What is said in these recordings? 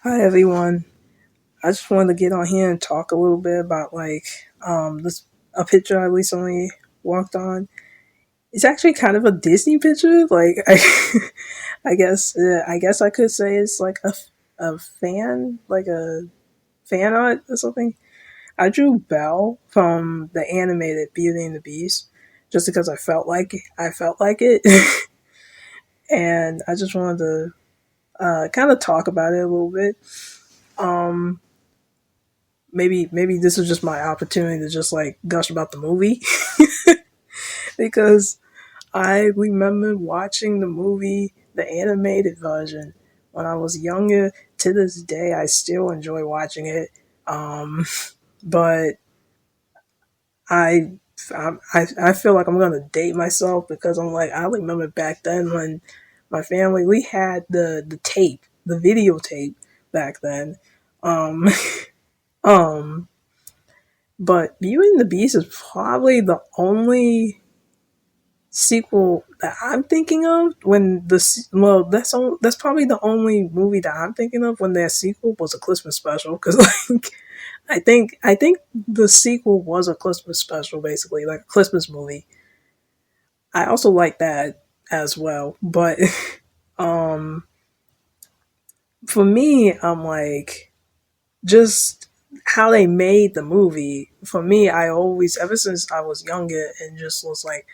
Hi everyone. I just wanted to get on here and talk a little bit about this a picture I recently walked on. It's actually kind of a Disney picture. I guess I could say it's like a fan like a fan art or something. I drew Belle from the animated Beauty and the Beast just because I felt like it, and I just wanted to kind of talk about it a little bit. Um, maybe this is just my opportunity to just like gush about the movie because I remember watching the movie, the animated version, when I was younger. To this day, I still enjoy watching it. Um, but I, I feel like I'm gonna date myself because I'm like I remember back then when my family we had the tape, the videotape back then. Um, um, But Beauty and the Beast is probably the only sequel that I'm thinking of when that's probably the only movie that I'm thinking of when their sequel was a Christmas special because like I think the sequel was a Christmas special basically like a Christmas movie. I also like that as well, but um for me I'm like just how they made the movie. For me, I always ever since I was younger and just was like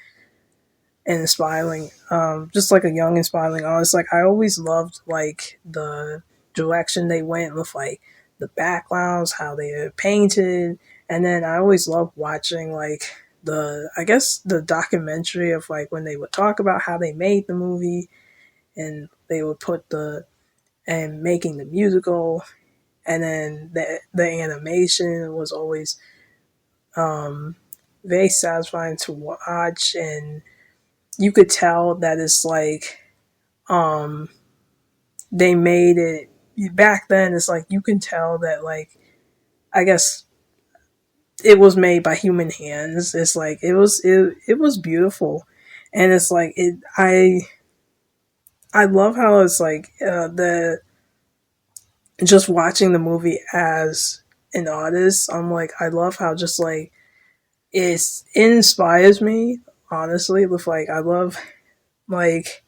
an inspiring, just like a young inspiring artist. Like I always loved like the direction they went with like the backgrounds, how they are painted, and then I always loved watching like the I guess the documentary of like when they would talk about how they made the movie and they would put the and making the musical and then the animation was always um, very satisfying to watch, and you could tell that it's like um, they made it back then. It's like you can tell that like I guess it was made by human hands. It's like it was beautiful, and it's like I love how it's like the just watching the movie as an artist. I'm like I love how just like it inspires me honestly with like I love like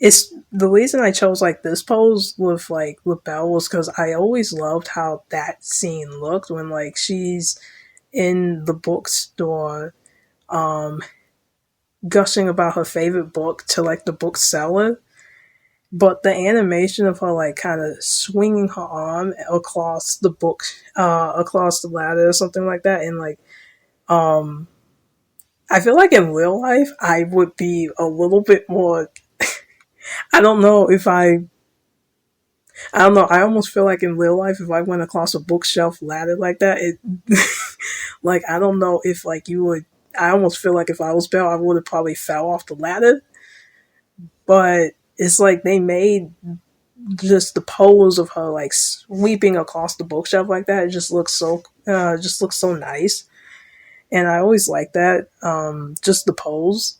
it's the reason I chose like this pose with Belle was because I always loved how that scene looked when like she's in the bookstore um gushing about her favorite book to like the bookseller, but the animation of her like kind of swinging her arm across the book across the ladder or something like that and like um I feel like in real life, I would be a little bit more. I don't know if I don't know. I almost feel like in real life, if I went across a bookshelf ladder like that, it, like I don't know if like you would. I almost feel like if I was Belle, I would have probably fell off the ladder. But it's like they made just the pose of her like sweeping across the bookshelf like that. It just looks so nice, and I always like that. Just the pose,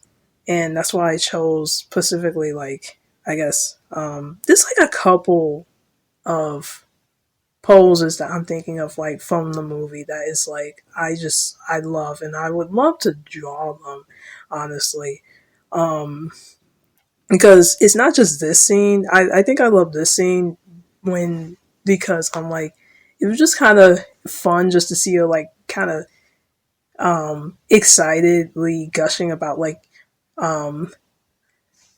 and that's why I chose specifically like I guess there's like a couple of poses that I'm thinking of like from the movie that is like I love and I would love to draw them honestly. Um because it's not just this scene. I think I love this scene when because I'm like it was just kind of fun just to see her like kind of excitedly gushing about um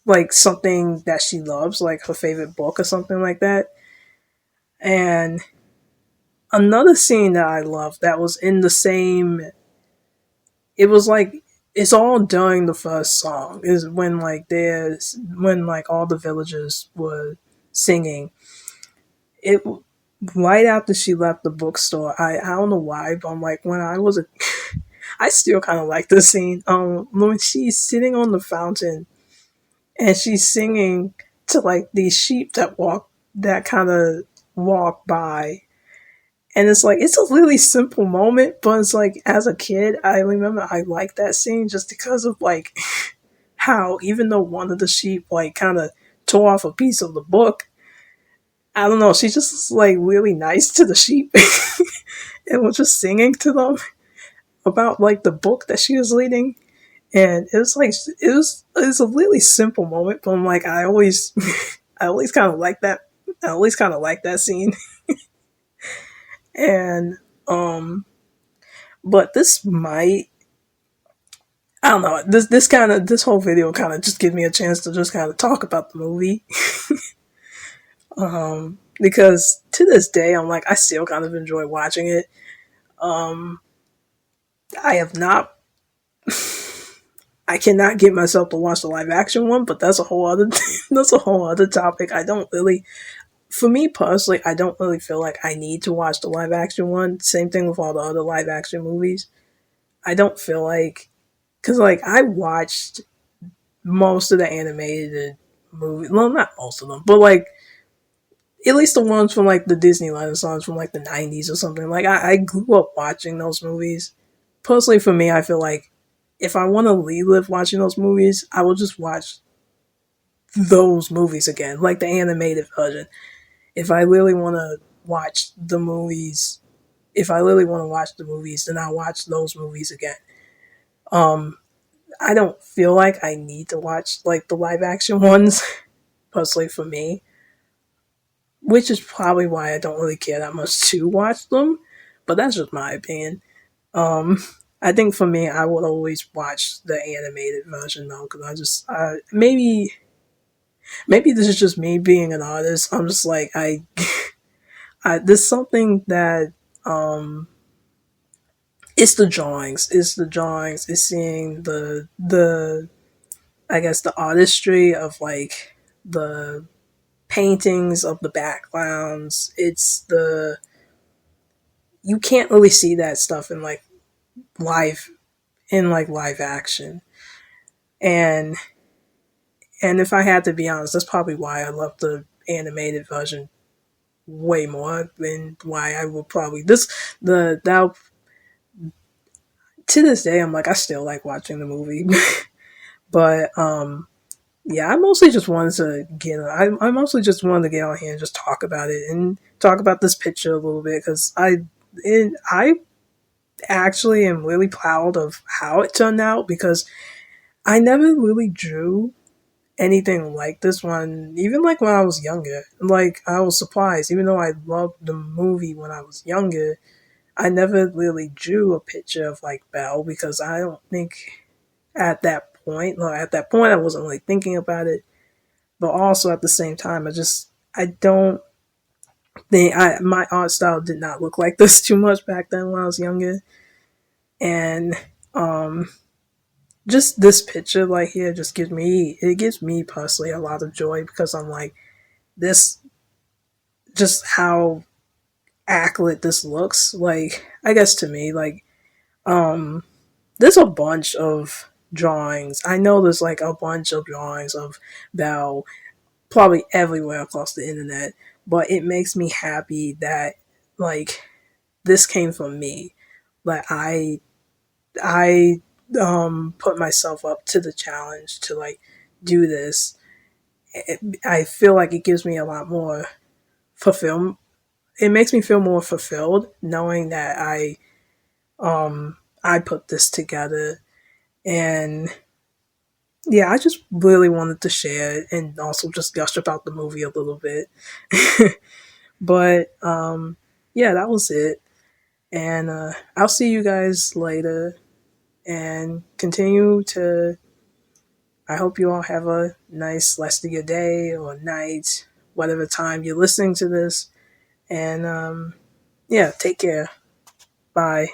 like something that she loves, like her favorite book or something like that. And another scene that I loved that was in the same it was like it's all during the first song is when like there's when like all the villagers were singing. It right after she left the bookstore, I don't know why, but I'm like when I was a I still kind of like this scene. When she's sitting on the fountain and she's singing to like these sheep that kind of walk by, and it's like it's a really simple moment, but it's like as a kid I remember I liked that scene just because of like how even though one of the sheep like kind of tore off a piece of the book, I don't know, she just was like really nice to the sheep and was just singing to them about like the book that she was reading. And it was like it was a really simple moment, but I'm like I always I always kind of like that. I always kind of like that scene. And but this might, I don't know, this whole video kind of just gives me a chance to just kind of talk about the movie. Because to this day I'm like I still kind of enjoy watching it. Um I have not I cannot get myself to watch the live action one, but that's a whole other that's a whole other topic. I don't really, for me personally, I don't really feel like I need to watch the live action one. Same thing with all the other live action movies. I don't feel like, because like I watched most of the animated movies. Well, not most of them, but like at least the ones from like the Disneyland songs from like the 90s or something. Like I grew up watching those movies. Personally, for me, I feel like if I want to relive watching those movies, I will just watch those movies again, like the animated version. If I really want to watch the movies, if I really want to watch the movies, then I'll watch those movies again. Um, I don't feel like I need to watch like the live action ones, personally for me, which is probably why I don't really care that much to watch them. But that's just my opinion. Um, I think for me, I would always watch the animated version though, because maybe this is just me being an artist. I'm just like there's something that it's the drawings, it's seeing the I guess the artistry of like the paintings of the backgrounds. It's the, you can't really see that stuff in like live live action. And if I had to be honest, that's probably why I love the animated version way more, and why I would probably this the that to this day I'm like I still like watching the movie. But yeah, I mostly just wanted to I mostly just wanted to get on here and just talk about it and talk about this picture a little bit, because I actually am really proud of how it turned out, because I never really drew anything like this one, even like when I was younger. Like I was surprised, even though I loved the movie when I was younger, I never really drew a picture of like Belle, because I don't think at that point, well, at that point I wasn't really thinking about it, but also at the same time I don't think my art style did not look like this too much back then when I was younger. And um just this picture like here just gives me personally a lot of joy, because I'm like, this, just how accurate this looks, like I guess to me, like there's a bunch of drawings. I know there's like a bunch of drawings of Belle probably everywhere across the internet, but it makes me happy that like this came from me. Like I put myself up to the challenge to like do this. I feel like it gives me a lot more fulfillment. It makes me feel more fulfilled knowing that I put this together. And yeah, I just really wanted to share it and also just gush about the movie a little bit. But yeah, that was it. And I'll see you guys later, and continue to, I hope you all have a nice rest of your day or night, whatever time you're listening to this. And yeah, take care. Bye.